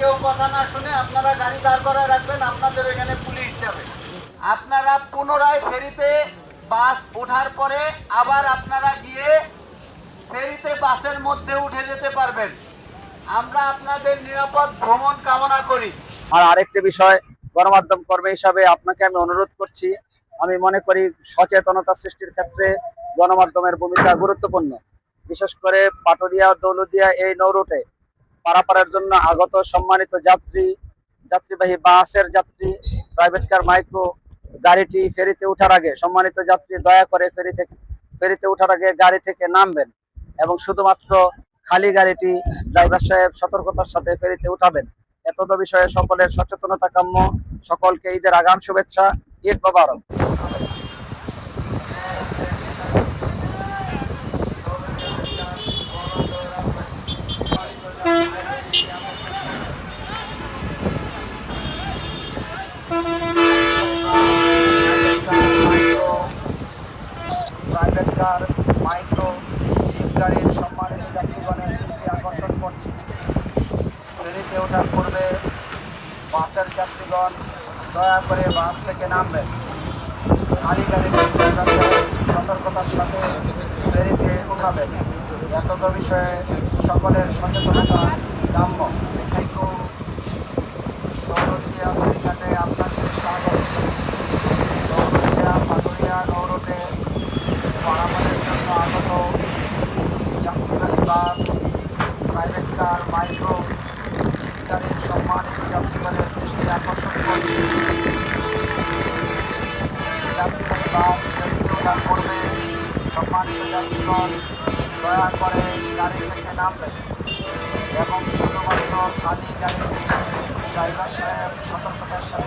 কেউ কথা না শুনে আপনারা গাড়ি দাঁড় করায় রাখবেন, আপনাদের ওইখানে পুলিশ যাবে। আপনারা পুনরায় ফেরিতে বাস ওঠার পরে আবার আপনারা গিয়ে ফেরিতে বাসের মধ্যে উঠে যেতে পারবেন। আমরা আপনাদের নিরাপদ ভ্রমণ কামনা করি। আর আরেকটি বিষয়, গণমাধ্যম কর্মী হিসাবে আপনাকে আমি অনুরোধ করছি, আমি মনে করি সচেতনতা সৃষ্টির ক্ষেত্রে গণমাধ্যমের ভূমিকা গুরুত্বপূর্ণ। বিশেষ করে পাটুরিয়া দৌলতদিয়া এই নৌরুটে পারাপারের জন্য আগত সম্মানিত যাত্রীবাহী বাসের যাত্রী, প্রাইভেট কার, মাইক্রো গাড়িটি ফেরিতে ওঠার আগে সম্মানিত যাত্রী দয়া করে ফেরিতে ওঠার আগে গাড়ি থেকে নামবেন এবং শুধুমাত্র খালি গাড়িটি ড্রাইভার সাহেব সতর্কতার সাথে ফেরিতে উঠাবেন। এতদ বিষয়ে সকলের সচেতনতা কাম্য। সকলকে ঈদের আগাম শুভেচ্ছা। ঈদ মোবারক। প্রাইভেট কার, মাইক্রো, জিপ গাড়ির সম্মানিত যাত্রীগণের দৃষ্টি আকর্ষণ করছি, ফেরিতে ওঠার পূর্বে বাসের যাত্রীগণ দয়া করে বাস থেকে নামবেন। খালি গাড়িতে সতর্কতার সাথে ফেরিতে উঠাবেন। এতদ বিষয়ে সকলের সচেতনতা কাম্য। দৌলতদিয়া ফেরিঘাটে আপনাদের স্বাগত। দৌলতদিয়া পাটুরিয়া নৌরুটে পারাপারের জন্য আগত যাত্রীবাহী বাস, প্রাইভেট কার, মাইক্রো ইত্যাদির সম্মানিত যাত্রীগণের দৃষ্টি আকর্ষণ করছি। যাত্রীবাহী বাস ফেরিতে ওঠার পূর্বে সম্মানিত যাত্রীগণ দয়া করে গাড়ি থেকে নামবেন এবং শুধুমাত্র খালি গাড়িতে ড্রাইভার সাহেব সতর্কতার সাথে